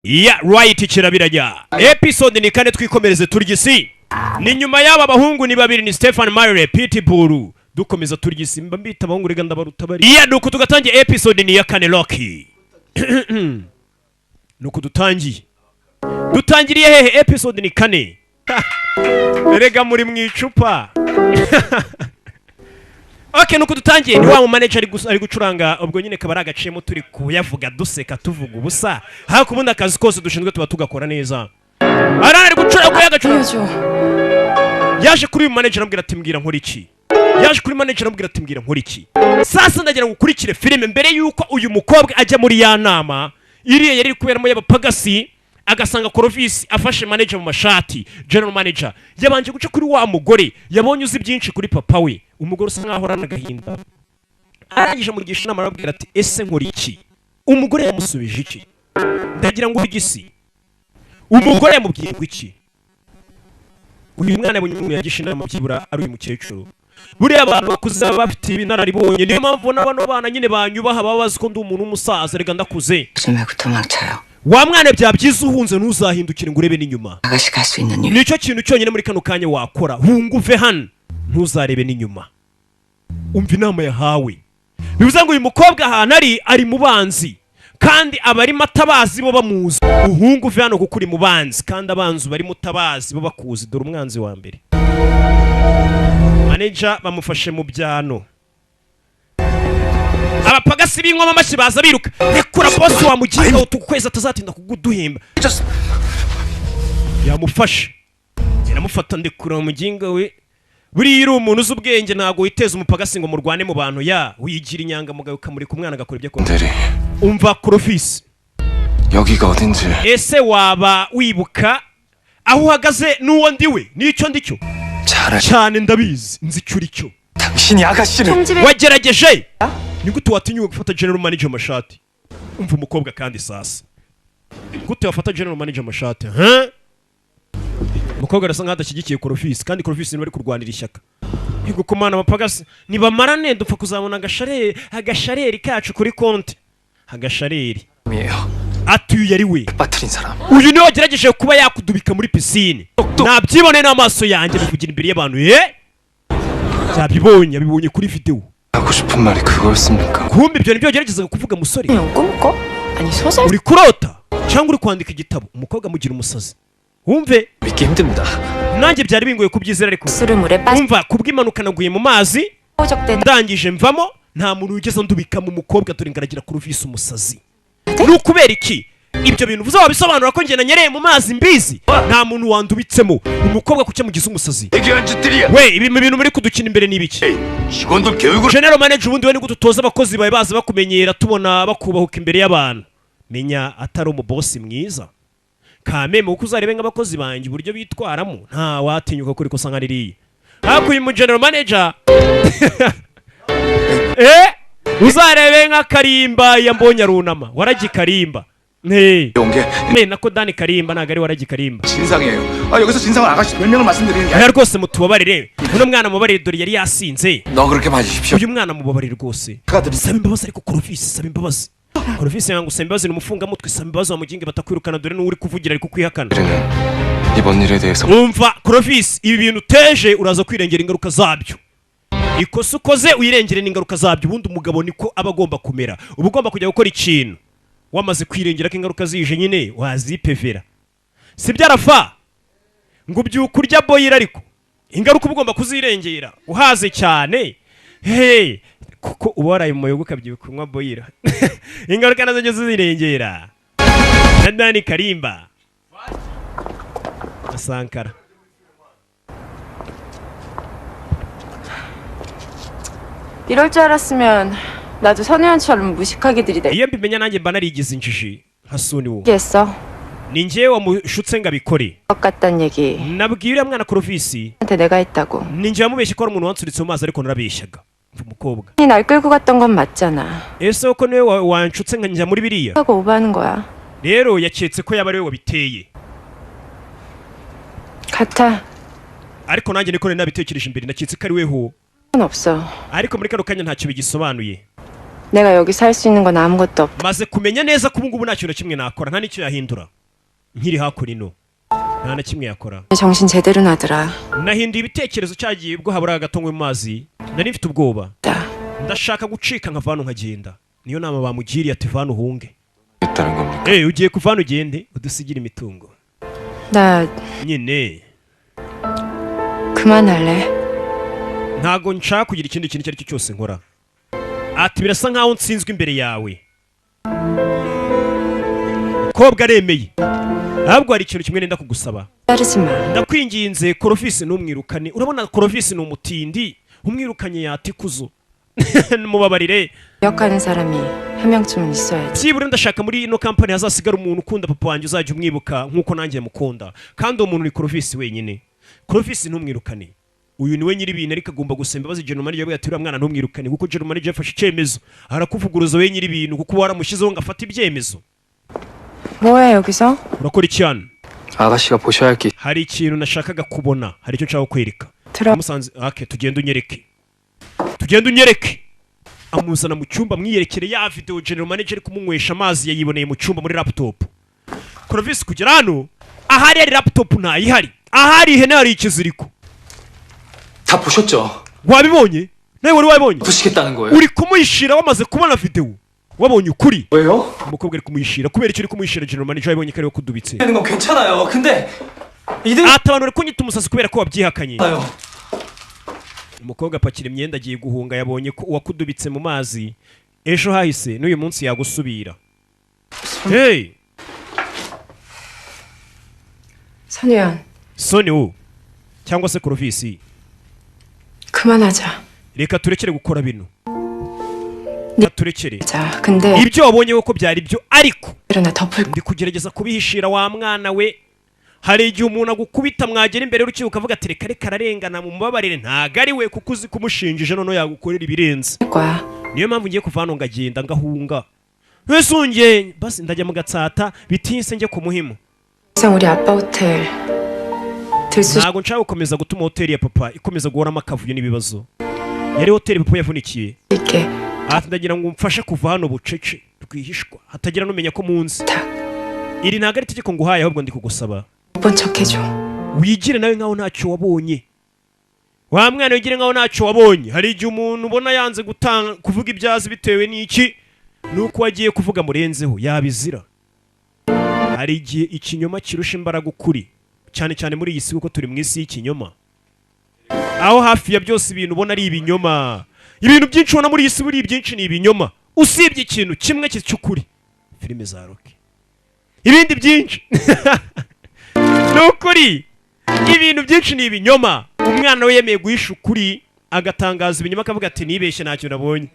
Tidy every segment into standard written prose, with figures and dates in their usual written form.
ya right kirabirajya episode ni kane twikomereze turigisi ni nyuma y'aba bahungu ni babiri ni Stefan Marley Pitbull dukomeza turigisi mba mbita abahungu rega ndabaruta bari ya nuko tugatangiye episode ni ya kane Rocky nuko dutangiriye hehe episode ni kane rega muri mwicupa Okay nuko dutangiye ni wa mu manager ari gucuranga ubwo nyine kabara agacemo turi kuyavuga duseka tuvuga ubusa hakubundi akazi kose dushinzwe tuba tugakora neza arari gucuranga yagacuranga yaje kuri manager ambwira ati mbwira nkora iki yaje kuri manager ambwira ati mbwira nkora iki sasa ndagira gukurikire filime mbere yuko uyu mukobwa ajya muri ya nama iriye yari kuberamo y'abapagasi agasanga Korovisi afashe manager mu mashati general manager yabanje guca kuri wa mugore yabonye uzi byinshi kuri papa we umugore usa nkaho arana gahinda arangije mu gisha nama arabwira ati ese nkora iki umugore yamusubije iki ndagira ngo igisi umugore yamubwiye iki uyu mwana bunyumu yagisha inama byibura ari uyu mukecuru buriya abantu bakuze bafite ibinararibonye niyo mpamvu n'abano bana nyine banyubaha babazi ko ndi umuntu w'umusaza rega ndakuze wa mwana byabyiza uhunze ntuzahindukire ngo urebe n'inyuma nicyo kintu cyonyine muri kano kanya wakora hunguve hano ntuzarebe n'inyuma umva inama yahawe bivuze ngo uyu mukobwa ahantu ari mu banzi kandi abari matabazi bo bamuzi uhunguve hano kuko uri mu banzi kandi abanzi bari mutabazi bo bakuzi dore umwanzi wa mbere manager bamufashe mu byano abapagasi b'inkoma mashi baza biruka rekura boss wa muginga utukweza atazatinda kuguduhimba yamufashe yaramufata ndekura muginga we buri iri umuntu uzubwenge ntago witeza umupagasi ngo murwane mu bantu ya wigira inyanga mugayo kamuri ku mwana gakora ibyo akora umva Korovisi 여기가 어딘지 ese waba wibuka aho uhagaze n'uwo ndiwe nicyo ndicyo cyane ndabizi nzi cyuri cyo 당신이 아가씨를 wagerageje nigute watinyuwe gufata general manager mashati umva umukobwa kandi sasa gute wafata general manager mashati umukobwa arasa nk'adashyigikiye Korovisi kandi Korovisi bari kurwanira ishyaka yego kumana abapagasi nibamarane dupfa kuzabona agashareri kacu kuri konti agashareri atuye yari we uyu niwe wagerageje kuba yakudubika muri pisine nabyibone n'amaso yanjye bivugira imbere y'abantu yabibonye kuri video 하고 싶은 말이 그거였습니까? kumbe ibyo nibyo wageragezaga kuvuga musore uri kurota cyangwa uri kwandika igitabo umukobwa mugira umusazi wumve 믿기 힘듭니다 nanjye byari bingoye kubyizera ariko umva kubw'impanuka naguye mu mazi ndangije mvamo nta muntu ugeze ndubika mu mukobwa dore ngaragira Korovisi umusazi nukubera iki ibyo bintu uvuze wabisobanura ko ngena nyereye mu mazi mbizi nta muntu wandubitsemo umukobwa kucya mugize umusazi we ibi bintu muri kudukina imbere n'ibiki general manager ubundi we ni gututoza abakozi bawe baza bakumenyera tubona bakubahuka imbere y'abantu menya atari umubosi mwiza kameme uko uzarebe nk'abakozi banjye uburyo bitwaramo nta watinyuka kuri kosa nka ririya haku uyu mu general manager uzarebe nka Karimba yambonye arunama waragi Karimba nako Dani Karimba nagari waragi Karimba 진상이에요 여기서 진상을 아가씨 몇 명을 말씀드리는 게 아니라 rwose mutubabarire uno mwana mubabarire dore yari yasinze 너 그렇게 봐주십시오 uyu mwana mubabarire rwose saba imbabazi ariko Korovisi saba imbabazi Korovisi yangu saba imbabazi n'umufunga mutwe saba imbabazi wa muginge batakwirukana dore n'uri kuvugira ariko kwihakana 이번 일에 대해서 umva Korovisi ibi bintu teje uraza kwirengera ingaruka zabyo ikosa ukoze uyirengere n'ingaruka zabyo ubundi umugabo niko aba agomba kumera uba ugomba kujya gukora ikintu wamaze kwirengera ko ingaruka zije nyine wazipevera si byarafa ngo ubyuka urya boyira ariko ingaruka ugomba kuzirengera uhaze cyane kuko uba waraye mu muyogo ukabyuka unywa boyira ingaruka nazo njye zirengera na Dani Karimba Sankara 이럴 줄 알았으면 나도 선혜원처럼 무식하게 들이대. iyo mbimenya nanjye mba narigize injiji hasuni wo 했어. ni njyewe wamushutse ngo abikore 것 같단 얘기. nabwiye uriya mwana Korovisi 한테 내가 했다고. ni njye wamubeshye ko ari umuntu wansuritse mu mazi ariko narabeshyaga umukobwa 날 끌고 갔던 건 맞잖아. ese ko niwe wanshutse nka njya muri biriya 하고 오버하는 거야. rero yaketse ko yaba ari we wabiteye 같아. ariko nanjye niko nabitekereje imbere naketse ko ari weho 없어. ariko muri kano kanya ntacyo bigisobanuye 내가 여기서 할 수 있는 건 아무것도 없다. maze kumenya neza ko ubungubu nta kintu kimwe nakora nta n'icyo yahindura nkiri hakurino nta na kimwe yakora. 정신 제대로 나더라. nahinduye ibitekerezo cyagiye ubwo habura agatongo mu mazi nari mfite ubwoba ndashaka gucika nkava hano nkagenda niyo nama bamugiriye ati vana uhunge. 있다는 겁니까? ugiye kuvana ugende udusigire imitungo. 나 nyine 그만할래. ntago nshaka kugira ikindi kintu icyo ari cyo cyose nkora. ati birasa nkaho nsinzwe imbere yawe. kobwa aremeye ahubwo hari ikintu kimwe nenda kugusaba. 따르지 마. ndakwinginze korofisi n'umwirukane. urabona korofisi ni umutindi umwirukanye yatikuzo mubabarire. 기억하는 사람이 한 명쯤은 있어야지. byibura ndashaka muri ino kampani hazasigara umuntu ukunda papa wanjye uzajya umwibuka nk'uko nanjye mukunda kandi uwo muntu ni korofisi wenyine. korofisi ntumwirukane. uyu niwe nyiri ibintu ariko agomba gusemba imbabazi general manager ati uriya mwana ntumwirukane kuko general manager yafashe icyemezo arakuvuguruza we nyiri ibintu kuko waramushyizeho ngo afate ibyemezo. 뭐해 여기서? urakora iki hano? 아가씨가 보셔야 할 게. hari ikintu nashakaga kubona hari icyo nshaka kukwereka. 들어. musanze tugende unyereke. amuzana mu cyumba mwiyerekere ya video general manager kumunywesha amazi yayiboneye mu cyumba muri laptop. korofisi kugera hano ahari ari laptop ntayihari ahari ihene hari ikiziriko. 다 보셨죠? wabibonye? nawe wari wabibonye? 보시겠다는 거예요? uri kumuyishira wamaze kubona video wabonye ukuri? 왜요? umukobwa ari kumuyishira kubera icyo uri kumuyishira general manager yabonye ko ari we kudubitse. 되는 건 괜찮아요. 근데 이들 ati abantu bari kunyita umusazi kubera ko wabyihakanye. 아요. umukobwa apakira imyenda agiye guhunga yabonye ko uwakudubitse mu mazi ejo hahise n'uyu munsi yagusubira. hey 선우연. soni wo cyangwa se korofisi 그만하자. reka turekere gukora bino. reka turekere 자, 근데 ibyo wabonye ko byari byo ariko 일어나 덮을 ndi kugerageza kubihishira wa mwana we. hari igihe umuntu agukubita mwagera imbere y'urukiko ukavuga ati reka reka ararengana mu mubabarire ntago ari we kuko uzi kumushinjije noneho yagukorera ibirenze. 거야. niyo mpamvu ngiye kuva hano ngagenda ngahunga. wese unge basi ndajya mu gatsata bitinse njye ku muhimu. 이상 우리 아빠 호텔 들쑤. ntago nshaka gukomeza gutuma hoteli ya papa ikomeza guhoramo akavuyo n'ibibazo. yari hoteli papa yavunikiye. 있게. ati ndagira ngo umfashe kuva hano bucece rwihishwa hatagira n'umenya ko munsi. 다. iri ntago ari itegeko nguhaye ahubwo ndi kugusaba 못 척해줘. wigire nawe nkaho ntacyo wabonye. wa mwana wigire nkaho ntacyo wabonye. hari igihe umuntu ubona yanze kuvuga ibyazi bitewe n'iki nuko wagiye kuvuga murenzeho yabizira. hari igihe ikinyoma kirusha imbaraga ukuri cyane cyane muri iyi si kuko turi mu isi y'ikinyoma aho hafi ya byose ibintu ubona ari ibinyoma. ibintu byinshi ubona muri iyi si buri byinshi ni ibinyoma usibye ikintu kimwe cy'ukuri filime za roki. ibindi byinshi ni ukuri. ibintu byinshi ni ibinyoma. umwana we yemeye guhisha ukuri agatangaza ibinyoma akavuga ati nibeshye ntacyo nabonye.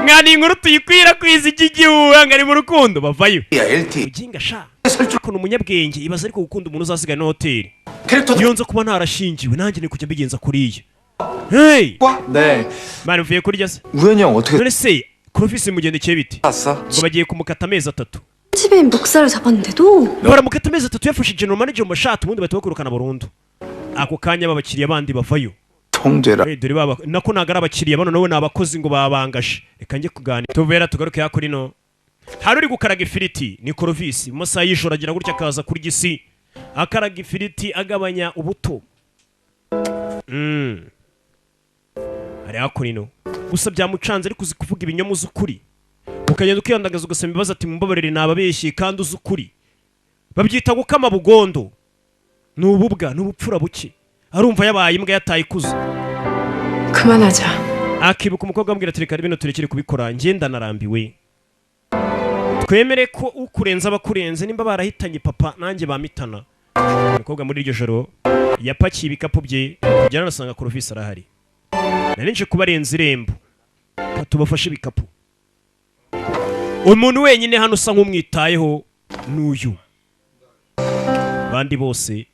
mwana inkuru tuyikwirakwiza iki gihuha ngo ari mu rukundo bavayo. uginga sha ariko ni umunyabwenge ibaza ariko gukunda umuntu uzasigaye na hoteli. iyo nza kuba ntarashingiwe nanjye ni kujya mbigenza kuriya. hey 네. mwana uvuye kurya se? 우연히 형 어떻게 none se korofisi mugendekeye biti 왔어? ngo bagiye kumukata amezi 3. 집에 묵살을 잡았는데도 baramukata amezi 3 yafashe general manager mu mashati ubundi bahita bakurukana burundu. ako kanya babakiriya bandi bavayo. 통제라. dore baba nako ntago ari abakiriya bano nawe ni abakozi ngo babangaje. reka njye kuganira tuvera tugaruke yakuri no. hari uri gukaraga ifiriti ni korofisi mu masaha y'ijoro agira gutya akaza kurya isi akaraga ifiriti agabanya ubuto. hari yakuri no gusa byamucanze ariko uzi kuvuga ibinyoma uzi ukuri ukagenda ukiyandagaza ugasaba imbabazi ati mumbabarire nababeshye kandi uzi ukuri. babyita gukama bugondo. ni ububwa ni ubupfura buke arumva yabaye imbwa yataye ikuzo. 그만하자. akibuka umukobwa ambwira ati reka bino turekere kubikora ngenda narambiwe. twemere ko ukurenza abakurenze nimba barahitanye papa nanjye bamitana. umukobwa muri iryo joro yapakiye ibikapu bye kujyana nasanga korofisi arahari. nari nje kubarenza irembo tubafashe ibikapu. umuntu wenyine hano usa nk'umwitayeho n'uyu. abandi bose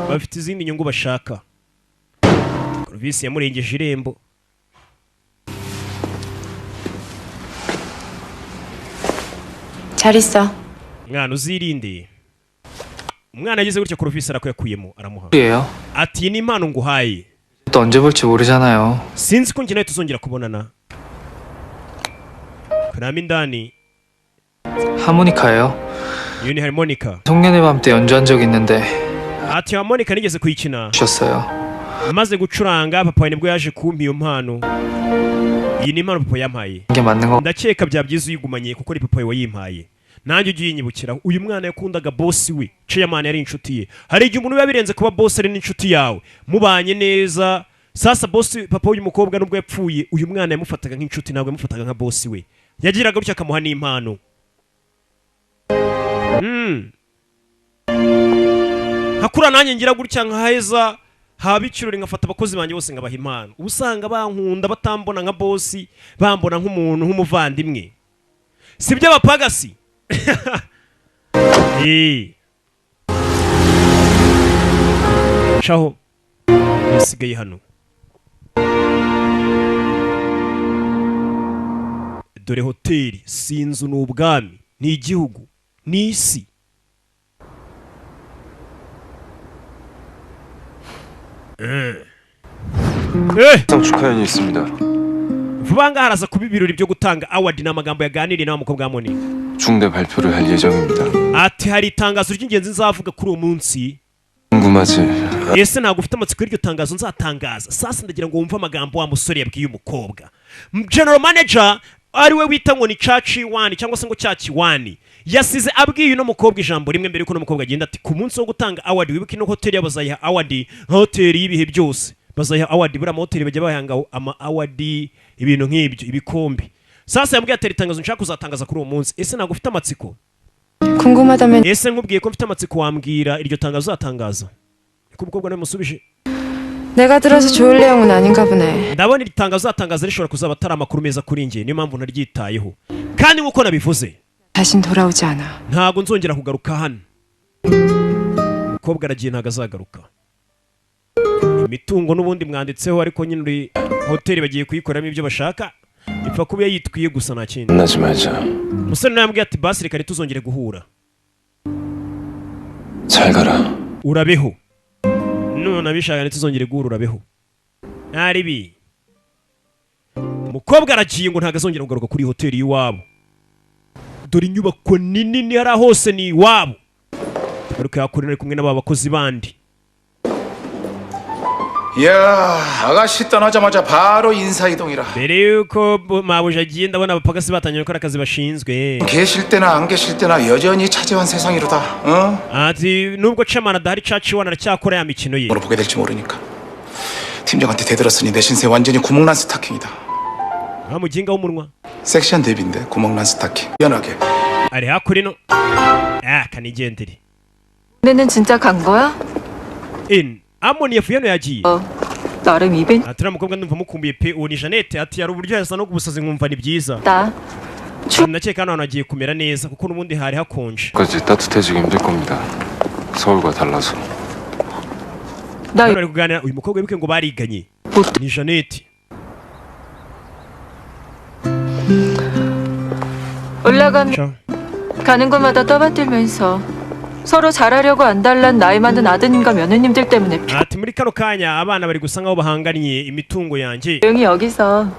bafite izindi nyungu bashaka. korofisi yamurengeje irembo. 잘 있어. mwana uzirinde. umwana ageze gutya korofisi arakuyakuyemo aramuha 예요. ati iyi ni impano nguhaye 또 언제 볼지 모르잖아요. sinzi ko njye nawe tuzongera kubonana. 그다음 indani 하모니카예요. iyo ni harmonica. 송년회 밤 때 연주한 적 있는데 ati harmonica nigeze kuyikina 주셨어요. maze gucuranga papa nibwo yaje kumpa iyo mpano. Iyi ni impano papa yampaye. 이게 맞는 거 Ndakeka bya byiza uyigumanye kuko ari papa wayimpaye. Nanjye ugiye nyibukira uyu mwana yakundaga boss we chairman yari inshuti ye. Hari igihe umuntu yabirenze kuba boss ari n'inshuti yawe mubanye neza. Sasa boss papa uyu mukobwa nubwo yapfuye uyu mwana yamufataga nk'inshuti ntabwo yamufataga nka boss we. Yagiraga gutya akamuha n'impano. Hakura nanjye ngira gutya nkaheza haba ikirori ngafata abakozi banjye bose ngabaha impano. Ubusanga bankunda batambona nka boss bambona nk'umuntu nk'umuvandimwe. Sibyo abapagasi. Shaho basigaye hano. Dore hoteli si inzu n'ubwami ni igihugu ni isi. 축하연이 있습니다. vuba ngaha haraza kuba ibirori byo gutanga award n'amagambo yaganiriye n'aba mukobwa wa Monica. 중대 발표를 할 예정입니다. Ati hari itangazo ry'ingenzi nzavuga kuri uwo munsi. 궁금하지? Ese ntabwo ufite amatsiko y'iryo tangazo nzatangaza. Sasa ndagira ngo wumve amagambo wa musore yabwiye umukobwa. General manager ari we wita ngo ni Chachi Wani cyangwa se ngo Chachi Wani yasize abwiye uno mukobwa ijambo rimwe mbere ko no mukobwa agenda ati ku munsi wo gutanga award wibuke no hotel yabazayiha award hotel y'ibihe byose bazayiha award bura hotel bajya bahanga ama award ibintu nk'ibyo ibikombe. Sasa yambwiye atari tangazo nshaka kuzatangaza kuri uwo munsi. Ese ntabwo ufite amatsiko? 궁금하다면 Ese nkubwiye ko mfite amatsiko wambwira iryo tangazo uzatangaza? Ko umukobwa nawe musubije 내가 들어서 좋을 내용은 아닌가 보네. ndabona iri tangazo uzatangaza rishobora kuzaba atari amakuru meza kuri njye niyo mpamvu naryitayeho kandi nk'uko nabivuze 다신 돌아오지 않아. ntabwo nzongera kugaruka hano. Umukobwa aragiye ntabwo azagaruka. Imitungo n'ubundi mwanditseho ariko nyine uri hoteli bagiye kuyikoramo ibyo bashaka ipfa kuba yitwiye gusa nta kindi. 만나지 말자. Umusore nawe yambwiye ati basi reka ntituzongere guhura. 잘 가라. Urabeho. None abishaka ntituzongere guhura urabeho. Naribi. Umukobwa aragiye ngo ntabwo azongera kugaruka kuri hoteli y'iwabo. Dore inyubako nini ni hari hose ni iwabo. Ariko yakorera kumwe n'aba bakozi bandi. 이야, 아가씨 떠나자마자 바로 인사이동이라. Mbere yuko mabuja agiye ndabona abapagasi batangiye gukora akazi bashinzwe. 계실 때나 안 계실 때나 여전히 차지한 세상이로다. 어? Ati nubwo chairman adahari Chachi Wani aracyakora ya mikino ye. 뭐로 보게 될지 모르니까. 팀장한테 대들었으니 내 신세 완전히 구멍난 스타킹이다. Muginga w'umunwa. 섹시한 데뷔인데 구멍난 스타킹. 미안하게. Ari hakurino. Kanigendere. 너네는 진짜 간 거야? In Amoni yafuye hano yagiye. 나름 이벤트. Atira mukobwa ndumva mukumbuye pe uwo ni Jeannette ati yari uburyo yasa no kubusazi nkumva ni byiza. Ndakeka hano agiye kumera neza kuko n'ubundi hari hakonje. 까지 따뜻해지기 힘들 겁니다. 서울과 달라서. Bari kuganira uyu mukobwa bibuke ngo bariganye. Ni Jeannette. 올라가면 가는 곳마다 떠받들면서 서로 잘하려고 안달난 나이 많은 아드님과 며느님들 때문에 Ati muri kano kanya abana bari gusa nkaho bahanganiye imitungo yanjye. 조용히 여기서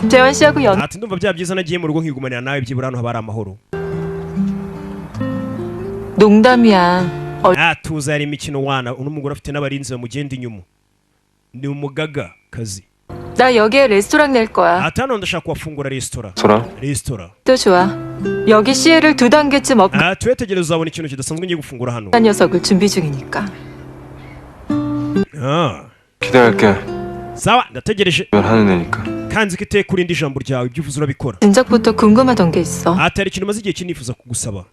재환 씨하고 연. Ati ndumva bya byiza nagiye mu rugo nkigumanira nawe byibura hano haba ari amahoro. 농담이야. Tuza yari imikino wana uno mugore afite n'abarinzi bamugenda inyuma. Ni umugaga kazi. 나 여기에 레스토랑 낼 거야. Ati hano ndashaka kuwafungura resitora. Resitora. 또 좋아. 여기 CL을 2단계쯤 업. twetegereza uzabona ikintu kidasanzwe ngiye gufungura hano. 녀석을 준비 중이니까. 기대할게. Sawa ndategereje. 하는 애니까. Kanzi ko iteka urindi ijambo ryawe ibyo uvuze urabikora. 진작부터 궁금하던 게 있어. Atari ikintu maze igihe kinifuza kugusaba.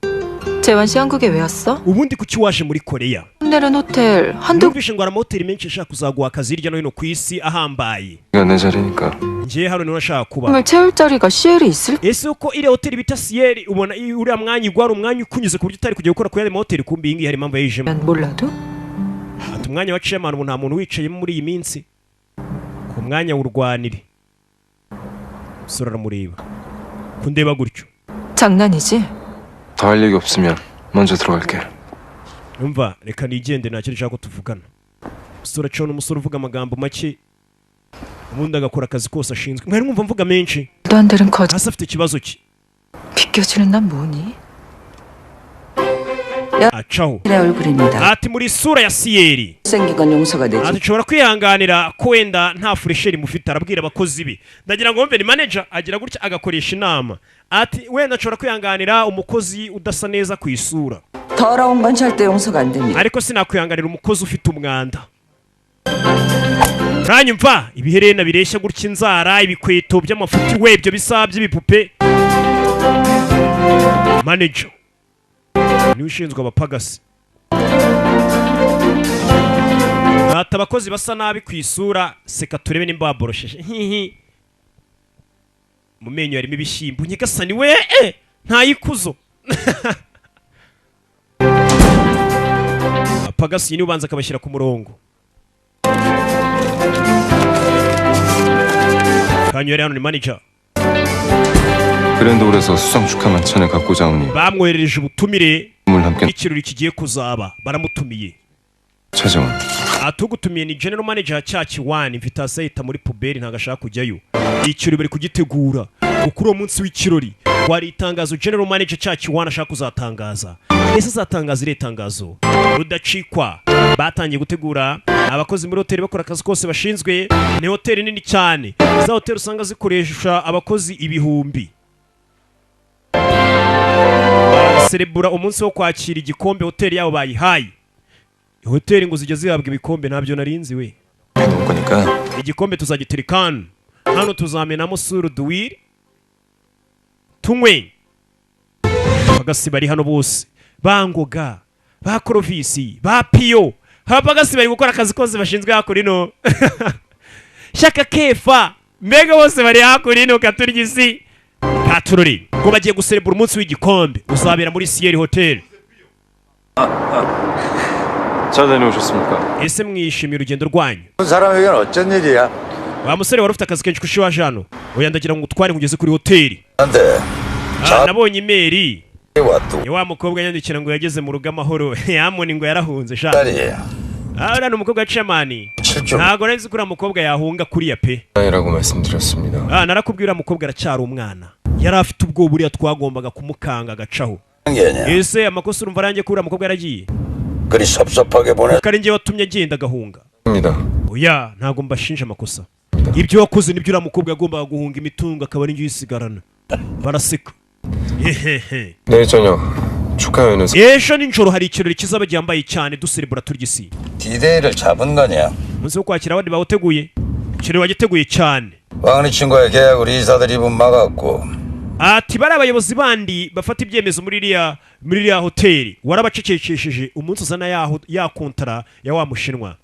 재환 씨 한국에 왜 왔어? Ubundi kuki waje muri Korea? 내는 호텔 한두. Numvishe ngo amahoteli menshi ashaka kuzaguha akazi hirya no hino ku isi ahambaye. 이거 내 자리니까. Ngiye hano niho nashaka kuba. 을 채울 자리가 CL이 있을. Ese uko iri hoteli bita Ciel ubona uriya mwanya igwara umwanya ukunyuze ku buryo utari kujya gukora ku yandi mahoteli kumbi iyi ngiyi hari impamvu yayijemo. 몰라도. Ati umwanya wa chairman ubu nta muntu wicayemo muri iyi minsi. Ku mwanya w'urwanire. Sura ramureba. Kundeba gutyo. 장난이지? 더 할 얘기 없으면 먼저 들어갈게. Umva reka nigende nta kintu nshaka ko tuvugana. Sura cyo n'umusore uvuga amagambo make. Ubundi agakora akazi kose ashinzwe. Mwari mwumva mvuga menshi. 또 안 들은 거. Hasi afite ikibazo ki. 비껴주는 난 뭐니? acaho 내 얼굴입니다. ati muri sura ya siyeri 생긴 건 용서가 되지. ati nshobora kwihanganira ko wenda nta furesheri mufite arabwira abakozi be ndagira ngo wumve ni manager agira gutya agakoresha inama ati wenda nshobora kwihanganira umukozi udasa neza ku isura 더러운 건 절대 용서가 안 됩니다. ariko sinakwihanganira umukozi ufite umwanda uranyumva ibiherena bireshya gutya inzara ibikweto by'amafuti we ibyo bisa by'ibipupe manager ni ushinzwe abapagasi ati abakozi basa nabi ku isura seka turebe nimba baborosheje mu menyo harimo ibishyimbo nyagasani we ntayikuzo apagasi ni ubanza akabashyira ku murongo kanywere hano ni manager 그랜드홀에서 수상 축하 만찬을 갖고자 하오니 bamwoherereje ubutumire 물 함께 bw'ikirori kigiye kuzaba baramutumiye 차정원 atugutumiye ni general manager cya kiwani invitation yita muri puberi ntago ashaka kujyayo ikirori bari kugitegura kuri uwo munsi w'ikirori wari itangazo general manager cya kiwani ashaka kuzatangaza ese azatangaza iri tangazo rudacikwa batangiye gutegura abakozi muri hoteli bakora akazi kose bashinzwe ni hoteli nini cyane za hoteli usanga zikoresha abakozi ibihumbi baraserebura umunsi wo kwakira igikombe hoteli yabo bayihaye hoteli ngo zijya zihabwa ibikombe ntabyo narinzi we 해놓을 거니까 igikombe tuzagiterikana hano tuzamenamo suruduwiri tunywe bagasi bari hano bose bangoga ba korovisi ba piyo abagasi bari gukora akazi kose bashinzwe hakurino shaka kefa mbega bose bari hakurino katurigisi katurori ngo bagiye guserebura umunsi w'igikombe uzabera muri Sierra Hotel 잘 다녀오셨습니까? ese mwishimiye urugendo rwanyu 사람에게는 어쩐 일이야? wa musore wari ufite akazi kenshi kushi waje hano oya ndagira ngo utware nkugeze kuri hoteli 근데 nabonye imeri 왔도 wa mukobwa yandikira ngo yageze mu rugo amahoro yamoni ngo yarahunze sha 딸이에요. uriya ni umukobwa wa Chamani ntago nari kuri mukobwa yahunga kuriya pe 아니라고 말씀드렸습니다. narakubwiye uriya mukobwa aracyari umwana yari afite ubwoba buriya twagombaga kumukanga agacaho 게냐? ese amakosa urumva arangiye ko uriya mukobwa yaragiye 그리 섭섭하게 보내. kari njye watumye agenda agahunga 입니다. oya ntago mbashinja amakosa ibyo wakoze nibyo uriya mukobwa yagombaga guhunga imitungo akaba ari njye uyisigarana baraseka hehehe 내일 저녁 축하회는 ejo nijoro hari ikirori kizaba gyambaye cyane duserebura turya isi 디데이를 잡은 거냐? umunsi wo kwakira abandi bawuteguye ikirori wagiteguye cyane 왕리 친구의 계약 우리 이사들이 입은 막았고 ati bari abayobozi bandi bafata ibyemezo muri iriya hoteli warabacecekesheje umunsi uzana ya kontara ya wa mushinwa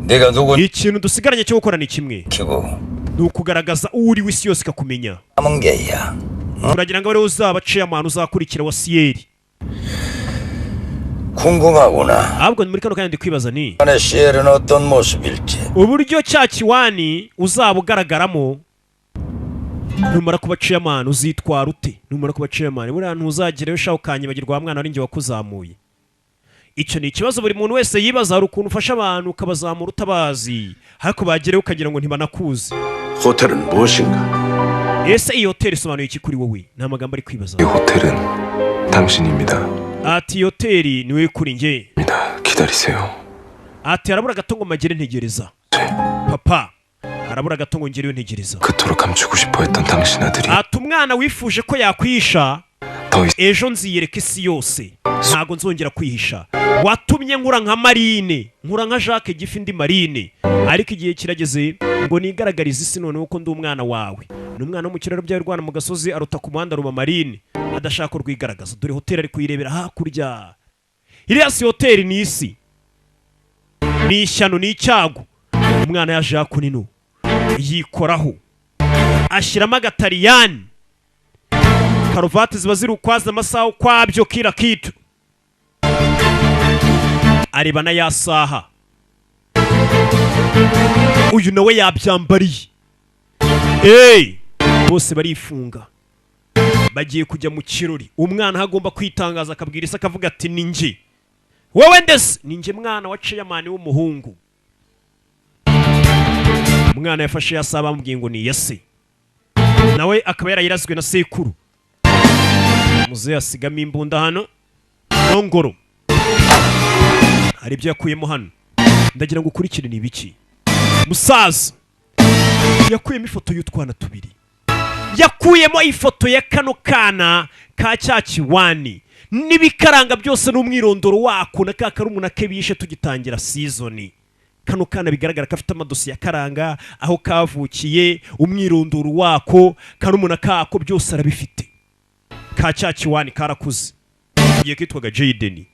네가 누구 ikintu dusigaranye cyo gukora ni kimwe 키고 ni ukugaragaza uwo uri w'isi yose ikakumenya 남은 게야. turagira ngo ariwe uzaba chairman uzakurikira wa Sierra 궁금하구나. ahubwo muri kano kanya ndi kwibaza ni 안에 시엘은 어떤 모습일지. uburyo cya kiwani uzaba ugaragaramo numara kuba chairman uzitwara ute numara kuba chairman buriya ntuzagireyo ushaka ukanyibagirwa wa mwana ari njye wakuzamuye icyo ni ikibazo buri muntu wese yibaza hari ukuntu ufasha abantu ukabazamura utabazi ariko bagereyo ukagira ngo ntibanakuzi 호텔은 무엇인가? ese iyi hoteli isobanuye iki kuri wowe nta magambo ari kwibaza 이 호텔은 당신입니다. ati iyi hoteli ni wowe kuri njye 기다리세요. ati harabura gato ngo magere ntegereza papa harabura gato ngo ngereyo ntegereza 그토록 감추고 싶어 했던 당신 아들이 ati umwana wifuje ko yakwihisha 더 이상 ejo nziyereka isi yose ntago nzongera kwihisha watumye nkura nka marine nkura nka Jacques gifi ndi marine ariko igihe kirageze ngo nigaragarize isi noneho ko ndi umwana wawe ni umwana wo mu kiraro byawe rwana mu gasozi aruta ku muhanda ruba marine adashaka rwigaragaza dore hoteli ari kuyirebera hakurya iriya si hoteli ni isi ni ishyano ni icyago umwana yaje hakunino yikoraho ashyiramo agatariyani karuvati ziba ziri ukwaza amasaha ukwabyo kila kitu areba na ya saha uyu nawe yabyambariye bose barifunga bagiye kujya mu kirori umwana hagomba kwitangaza akabwira isi akavuga ati ni njye wowe ndetse ni njye mwana wa chairman w'umuhungu umwana yafashe ya saha bamubwiye ngo ni iya se nawe akaba yarayirazwe na sekuru muzehe asigamo imbunda hano nkongoro hari ibyo yakuyemo hano ndagira ngo ukurikire ni ibiki musaza yakuyemo ifoto y'utwana tubiri yakuyemo ifoto ya kano kana ka cyakiwani n'ibikaranga byose n'umwirondoro wako na ka karumuna ke bishe tugitangira season kano kana bigaragara ko afite amadosi ya karanga aho kavukiye umwirondoro wako karumuna kako byose arabifite ka cyakiwani karakuze igiye kitwaga Jayden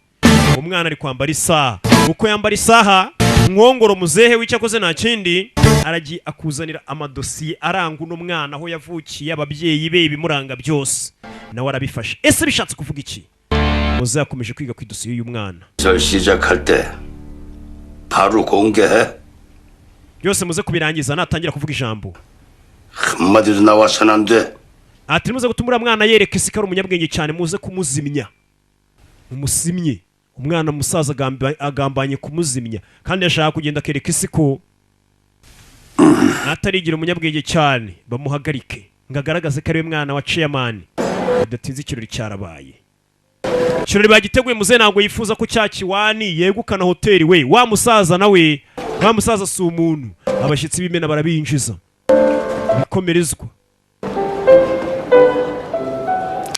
umwana ari kwambara isaha uko yambara isaha nkongoro muzehe w'icyakoze nta kindi aragiye akuzanira amadosiye aranga uno mwana aho yavukiye ababyeyi be ibimuranga byose nawe arabifashe ese bishatse kuvuga iki muzehe akomeje kwiga ku idosiye y'uyu mwana 시작할 때 바로 공개해. byose muze kubirangiza natangira kuvuga ijambo 한마디도 나와서는 안 돼. ati muze gutumura mwana yereka isi ko ari umunyabwenge cyane muze kumuzimya umusimye umwana musaza agambanye kumuzimya kandi yashaka kugenda akereka isi ko atarigira umunyabwenge cyane bamuhagarike ngo agaragaze ko ari we mwana wa chairman bidatinze ikirori cyarabaye ikirori bagiteguye muze ntabwo yifuza ko cyakiwani yegukana hoteli we wa musaza nawe wa musaza si umuntu abashyitsi b'imena barabinjiza bikomerezwa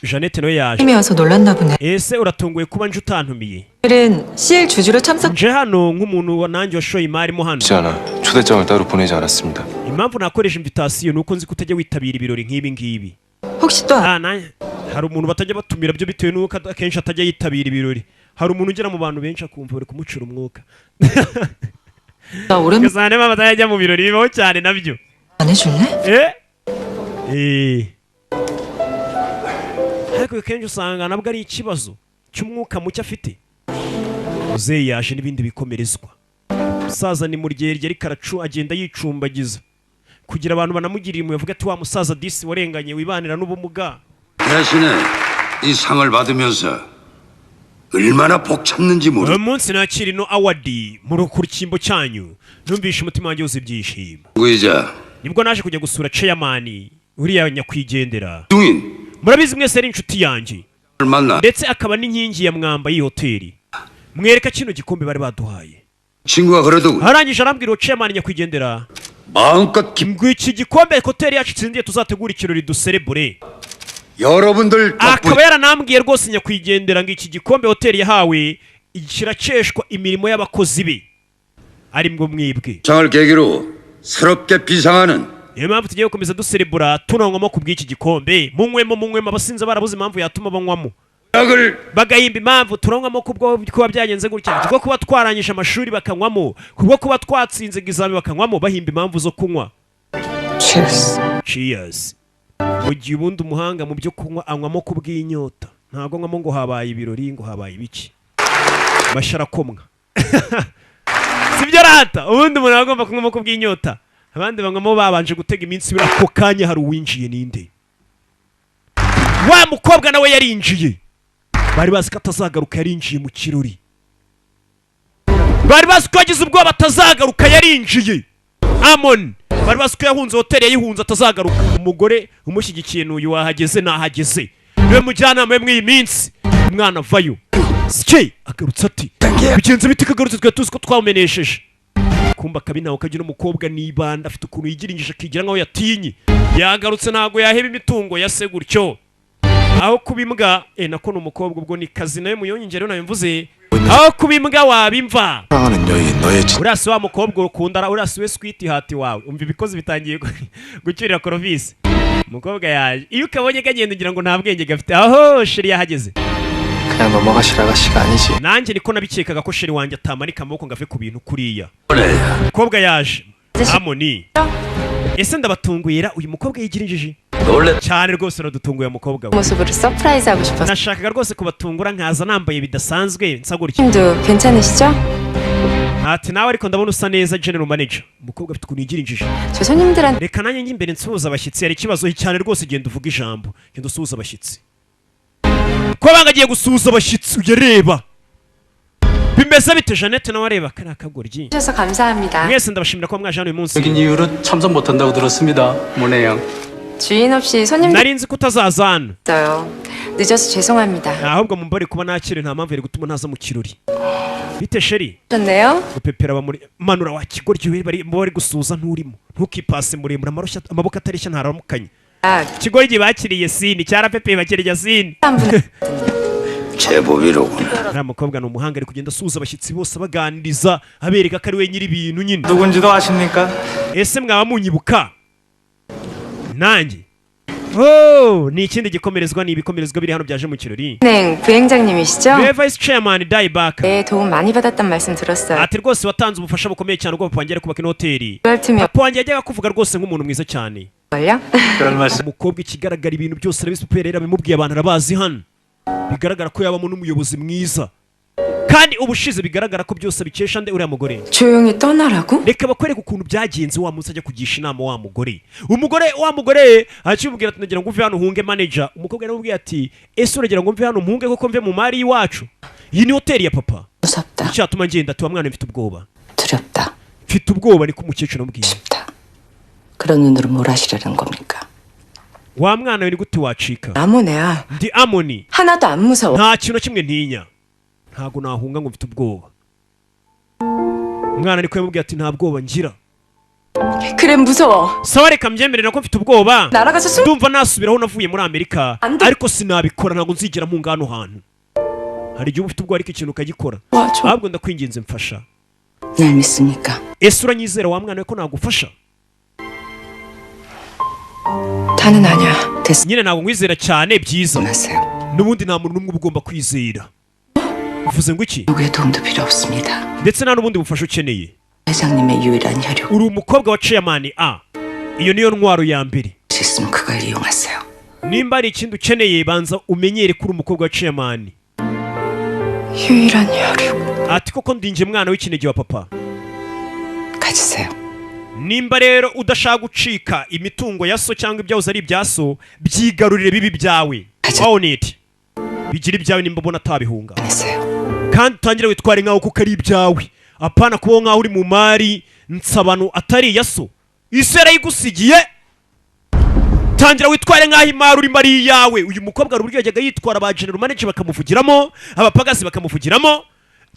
Jeannette nawe yaje 와서 놀랐나 보네. ese uratunguye kuba nje utantumiye 는 CL 주주로 참석. nje hano nk'umuntu nanjye washoye imari mo hano 그렇지 않아 초대장을 따로 보내지 않았습니다. impamvu nakoresha invitation nuko nzi ko utajya witabira ibirori nk'ibi ngibi 혹시 또 hari umuntu batajya batumira byo bitewe nuko akenshi atajya yitabira ibirori hari umuntu ugera mu bantu benshi akumva bari kumucura umwuka 나 오랜만에 gasane mama batajya mu birori bibaho cyane nabyo 안 해줄래? ariko kenshi usanga nabwo ari ikibazo cy'umwuka muke afite muzehe yaje n'ibindi bikomerezwa musaza ni mu ryerye ariko aracu agenda yicumbagiza kugira abantu banamugirira impuhwe bavuga ati wa musaza disi warenganye wibanira n'ubumuga 대신에 이 상을 받으면서 얼마나 복 참는지 모르. uyu munsi nakira ino awadi mu rukurikimbo cyanyu numvishe umutima wanjye wose ibyishimo 구이자 nibwo naje kujya gusura chairman uriya nyakwigendera 둥인 murabizi mwese ari inshuti yanjye 만나 ndetse akaba n'inkingi ya mwamba y'iyi hoteli mwereka kino gikombe bari baduhaye 친구가 그래도 arangije arambwira uwo chairman nyakwigendera 마음껏 ngo iki gikombe hoteli yacu itsindiye tuzategura ikirori duserebure 여러분들 akaba yaranambwiye rwose nyakwigendera ngo iki gikombe hoteli yahawe kirakeshwa imirimo y'abakozi be ari mwo mwibwe 장을 계기로 새롭게 비상하는 niyo mpamvu tugiye gukomeza duserebura tunanywamo ku bw'iki gikombe munywemo abasinzi barabuze impamvu yatuma banywamo 약을 bagahimba impamvu turanywamo kubwo kuba byagenze gutya kubwo kuba twarangije amashuri bakanywamo kubwo kuba twatsinze egizami bakanywamo bahimba impamvu zo kunywa cheers mu gihe ubundi umuhanga mu byo kunywa anywamo ku bw'inyota ntabwo nywamo ngo habaye ibirori ngo habaye ibiki basharakomwa sibyo rata ubundi umuntu agomba kunywamo ku bw'inyota abandi banywamo babanje gutega iminsi ibiri ako kanya hari uwinjiye ninde wa mukobwa nawe yarinjiye bari bazi ko atazagaruka yarinjiye mu kirori bari bazi ko yagize ubwoba atazagaruka yarinjiye amon bari bazi ko yahunze hoteli yayihunze atazagaruka umugore umushyigikiye n'uyu wahageze nahageze niwe mujyanama we mw'iyi minsi umwana avayo sike agarutse ati bigenze biti kagarutse twe tuzi ko twamenesheje kumba kabi nawe kagira umukobwa nibanda afite ukuntu yigiringisha akigira nkaho yatinye yagarutse ntago yaheba imitungo ya se gutyo aho kubimbwa nako n'umukobwa ubwo ni kazi nawe muyongere nawe mvuze aho kubimbwa wabimva urasi wa mukobwa ukunda urasi we sweet heart wawe umva ibikozi bitangiye gukirira korovisi umukobwa yaje iyo ukabonye kagenda ugira ngo nta bwenge gafite aho sheri yahageze 그냥 넘어가실 아가씨가 아니지. nanjye niko nabikekaga ko sheri wanjye atamanika amaboko ngo ave ku bintu kuriya umukobwa yaje amoni ese ndabatunguyira uyu mukobwa yigira injiji cyane rwose uradutunguye umukobwa we 모습으로 서프라이즈 하고 싶어서. nashakaga rwose kubatungura nkaza nambaye bidasanzwe nsa gutya 도 괜찮으시죠? ati nawe ariko ndabona usa neza general manager umukobwa afite ukuntu yigira injiji 저 손님들한테 reka nanjye njye imbere nsuhuza abashyitsi hari ikibazo cyane rwose genda uvuga ijambo genda usuhuza abashyitsi ko bangagiye gusuhuza abashyitsi uyareba bimeze bite Jeannette nawe areba kari akagoryi 주셔서 감사합니다. mwese ndabashimira ko mwaje hano uyu munsi 적인 이유로 참석 못한다고 들었습니다. 모네 양. 주인 없이 손님들 nari nzi ko utazazana 있어요. 늦어서 죄송합니다. ahubwo mumbari kuba nakire nta mpamvu yari gutuma ntaza mu kirori bite sheri 좋네요. gupepera bamuri manura wa kigoryi we bari gusuza nturimo ntukipase muremure amaboko atareshya ntaramukanye 아, kigoryi bakiriye sini cyarapepeye bakiriye sini 한 분. 제법이로구나. nta mukobwa ni umuhanga ari kugenda asuhuza abashyitsi bose abaganiriza abereka ko ari we nyiri ibintu nyine 누군지도 아십니까? ese mwaba munyibuka nanjye oh ni ikindi gikomerezwa ni ibikomerezwa biri hano byaje mu kirori 은행 부행장님이시죠? we vice chairman Daibaka 네, 도움 많이 받았단 말씀 들었어요. ati rwose watanze ubufasha bukomeye cyane ubwo papa wanjye ari kubaka ino hoteli 그럴 틈이 papa wanjye yajyaga kuvuga rwose nk'umuntu mwiza cyane 없걸요? 그런 말씀. umukobwa ikigaragara ibintu byose arabisuperera bimubwiye abantu arabazi hano bigaragara ko yabamo n'umuyobozi mwiza kandi ubushize bigaragara ko byose bikesha nde uriya mugore 조용히 떠나라고? reka bakwereke ukuntu byagenze wa munsi ajya kugisha inama wa mugore akimubwira ati nagira ngo uve hano uhunge manager umukobwa yaramubwiye ati ese uragira ngo mve hano mpunge kuko mve mu mari y'iwacu iyi ni hoteli ya papa 무섭다. icyatuma ngenda tuba mwana mfite ubwoba 두렵다. mfite ubwoba niko umukecuru amubwiye 쉽다. 그런 눈으로 뭘 하시려는 겁니까? wa mwana we ni gute wacika 아모네야. ndi amoni 하나도 안 무서워. nta kintu na kimwe ntinya ntabwo nahunga ngo mfite ubwoba umwana ariko yamubwiye ati nta bwoba ngira 그래 무서워. sawa reka mbyemerera ko mfite ubwoba 날아가서 숨. ndumva nasubiraho navuye muri amerika Andi- ariko sinabikora ntabwo nzigera mpunga hano hantu hari igihe uba ufite ubwoba ariko ikintu ukagikora 와줘. ahubwo ndakwinginze mfasha 날 믿습니까? ese uranyizera wa mwana we ko nagufasha 다는 아니야. 됐어. nyine ntabwo nkwizera cyane byiza 하세요. n'ubundi nta muntu n'umwe uba ugomba kwizera uvuze ngo iki 누구의 도움도 필요 없습니다. ndetse nta n'ubundi bufasha ukeneye 회장님의 유일한 혈육. uri umukobwa wa chairman a iyo niyo ntwaro ya mbere 수 있으면 그걸 이용하세요. nimba hari ikindi ukeneye banza umenyere ko uri umukobwa wa chairman 유일한 혈육. ati koko ndinje mwana w'ikinege wa papa 가지세요. nimba rero udashaka gucika imitungo ya so cyangwa ibyahoze ari ibya so byigarurire bibi byawe own it bigira ibyawe nimba ubona atabihunga 하세요. kandi utangire witware nkaho kuko ari ibyawe apana kubaho nkaho uri mu mari nsabano atari iya so isi yarayigusigiye tangira witware nkaho imari urimo ari iyawe uyu mukobwa hari uburyo yajyaga yitwara ba general manager bakamuvugiramo abapagasi bakamuvugiramo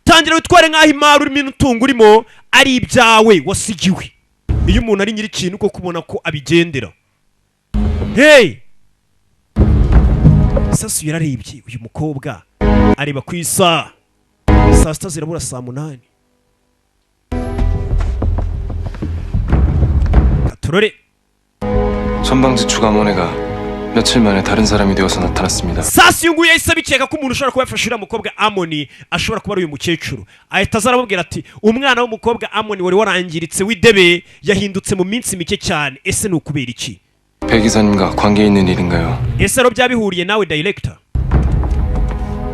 tangira witware nkaho imari urimo n'utungo urimo ari ibyawe wasigiwe iyo umuntu ari nyiri ikintu ko kubona ko abigendera hey sasu yararebye uyu mukobwa areba ku isaha saa sita zirabura saa munani turore 전방지 추가모네가 며칠 만에 다른 사람이 되어서 나타났습니다. sasi uyu nguyu yahise abikeka ko umuntu ushobora kuba yafashe uriya mukobwa amoni ashobora kuba ari uyu mukecuru ahita aza aramubwira ati umwana w'umukobwa amoni wari warangiritse w'idebe yahindutse mu minsi mike cyane ese ni ukubera iki 배 기사님과 관계 있는 일인가요? ese rero byabihuriye nawe director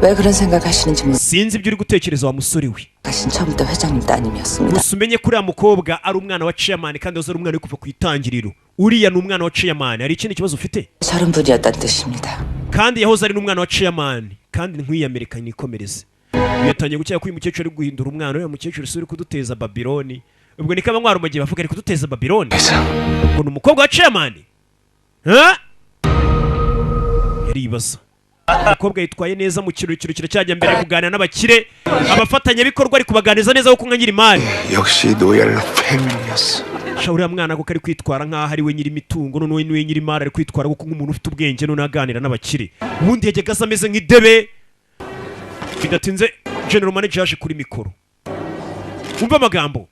왜 그런 생각하시는지 sinzi ibyo uri gutekereza wa musore we 모르겠신 처음부터 회장님 따님이었습니다. gusa umenye ko uriya mukobwa ari umwana wa chairman kandi aza ari umwana we kuva ku itangiriro uriya ni umwana wa chairman hari ikindi kibazo ufite 저런 분이었다는 뜻입니다. kandi yahoze ari n'umwana wa chairman kandi nkwiyamerika nikomereze yatangiye gukeka ko uyu mukecuru ari guhindura umwana uriya mukecuru si uri kuduteza babiloni ubwo ni kaba mwari umugihe bavuga ari kuduteza babiloni 회장, ngo ni umukobwa wa chairman ha yaribaza umukobwa yitwaye neza mu kirori kirekire cyajya mbere yo kuganira n'abakire abafatanyabikorwa ari kubaganiza neza kuko nka nyiri imari 역시 노얄 패밀리였어. sha uriya mwana kuko ari kwitwara nk'aho ari we nyiri imitungo none we niwe nyiri imari ari kwitwara kuko nk'umuntu ufite ubwenge none aganira n'abakire ubundi yajyaga asa ameze nk'idebe bidatinze general manager yaje kuri mikoro umva amagambo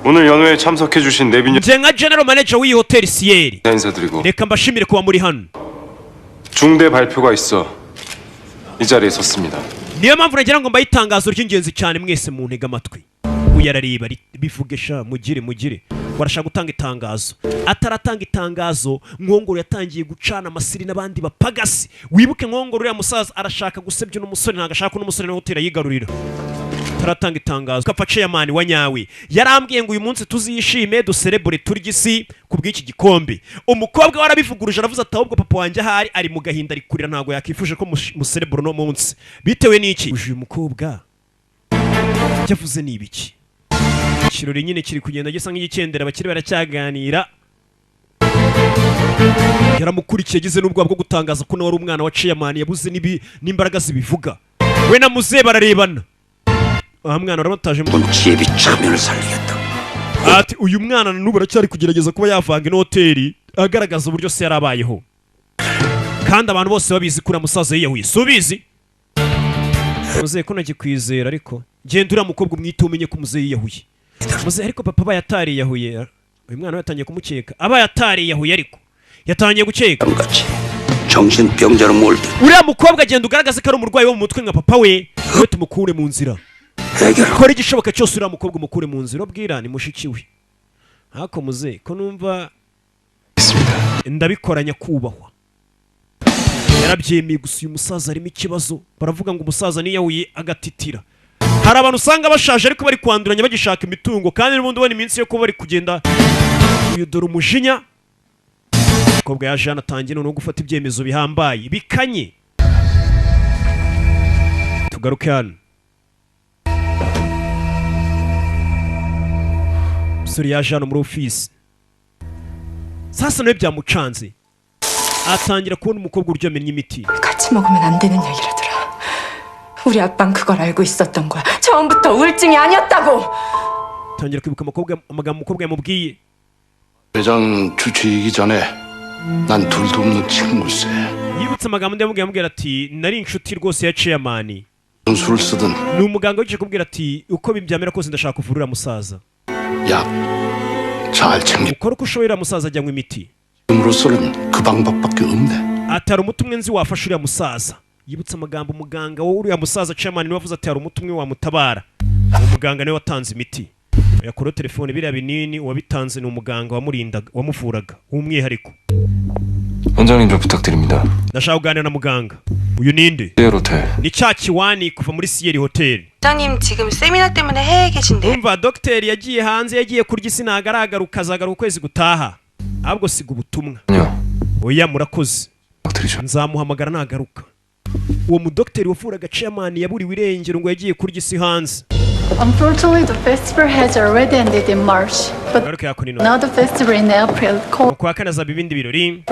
오늘 연회에 참석해주신 내빈 nje nka general manager w'iyi hoteli siyeri 인사드리고 reka mbashimire kuba muri hano 중대 발표가 있어 이 자리에 섰습니다. niyo mpamvu nagira ngo mbahe itangazo ry'ingenzi cyane mwese mu ntega amatwi uyarareba bivuge sha mugire warashaka gutanga itangazo ataratanga itangazo nkongoro yatangiye gucana amasiri n'abandi bapagasi wibuke nkongoro uriya musaza arashaka gusebya n'umusore ntabwo ashaka n'umusore na hoteli yigarurira taratanga itangazo kapfa chairman wa nyawe yarambwiye ngo uyu munsi tuzishime duserebure turya isi ku bw'iki gikombe umukobwa warabivuguruje aravuze ati ahubwo papa wanjye ahari ari mu gahinda ari kurira ntabwo yakifuje ko muserebure no munsi bitewe n'iki uyu mukobwa yavuze ni ibiki ikirori nyine kiri kugenda gisa nk'igikendera abakiri baracyaganira yaramukurikiye yagize n'ubwoba bwo gutangaza ko nawe ari umwana wa chairman yabuze n'imbaraga zibivuga. We na muzehe bararebana. Aha mwana uramutaje mu 지혜비 차면을 살리겠다. ati uyu mwana n'ubu aracyari kugerageza kuba yavanga ino hoteli agaragaza uburyo se yarabayeho, kandi abantu bose babizi ko uriya musaza yiyahuye. Subizi muzehe ko nagikwizera, ariko genda uriya mukobwa umwite umenye ko muzehe yiyahuye. Muzehe ariko papa abaye atariyahuye. Uyu mwana yatangiye kumukeka, abaye atariyahuye ariko yatangiye gukeka. 정신병자로 몰 uriya mukobwa agenda ugaragaza ko ari umurwayi wo mu mutwe nka papa we, we tumukure mu nzira. Kora igishoboka cyose uriya mukobwa umukure mu nzira, ubwira ni mushiki we. Hako muzehe ko numva ndabikoranya kubahwa. Yarabyemeye, gusa uyu musaza harimo ikibazo. Baravuga ngo umusaza niyahuye agatitira. Hari abantu usanga bashaje ariko bari kwanduranya bagishaka imitungo, kandi n'ubundi ubona iminsi yo kuba bari kugenda. Uyu dore umujinya. Umukobwa yaje anatangiye noneho gufata ibyemezo bihambaye bikanye. Tugaruke hano. Umusore yaje hano muri ofisi. Sasa nawe byamucanze. atangira kubona umukobwa uryamenya imiti. 같이 먹으면 안 되는 얘기라더라. 우리 아빠는 그걸 알고 있었던 거야. 처음부터 우울증이 아니었다고. tangira kwibuka amagambo umukobwa yamubwiye. 회장 주치이기 전에 난 둘도 없는 친구일세. yibutse amagambo yamubwira ati nari inshuti rwose ya chairman. 술을 쓰든 ni umuganga w'igihe kubwira ati uko bibyamera kose ndashaka kuvurira musaza. 약잘 챙겨. ukora uko ushoboye musaza ajyanywa imiti. 지금으로서는 그 방법밖에 없네. atari umuti umwe nzi wafasha uriya musaza. yibutse amagambo umuganga wo uriya musaza chairman niwe wavuze ati hari umuti umwe wamutabara. umuganga niwe watanze imiti. yakora telefone biriya binini wabitanze ni umuganga wamurindaga wamuvuraga w'umwihariko. 원장님 좀 부탁드립니다. ndashaka kuganira na muganga. uyu ninde? 시엘 호텔. ni cya kiwani kuva muri Sieri Hotel. 원장님 지금 세미나 때문에 해외에 계신데. umva dogiteri yagiye hanze, yagiye kurya isi nagaragaruka, azagaruka ukwezi gutaha. ahubwo siga ubutumwa. oya murakoze. nzamuhamagara nagaruka. uwo mudogiteri wavuraga chairman yaburiwe irengero ngo yagiye kurya isi hanze. Unfortunately, the festival has already ended in March, but another festival in April called. kwa kane azaba ibindi birori.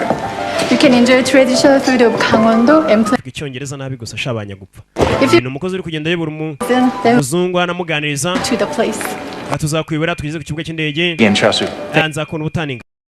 You can enjoy traditional food of Gangwon-do and play. icyongereza nabi gusa shabanya gupfa. If you ni umukozi uri kugenda yibura then umuzungu anamuganiriza. to the place. tuzakwibera tugeze ku kibuga cy'indege. nzakubona ubutaninga.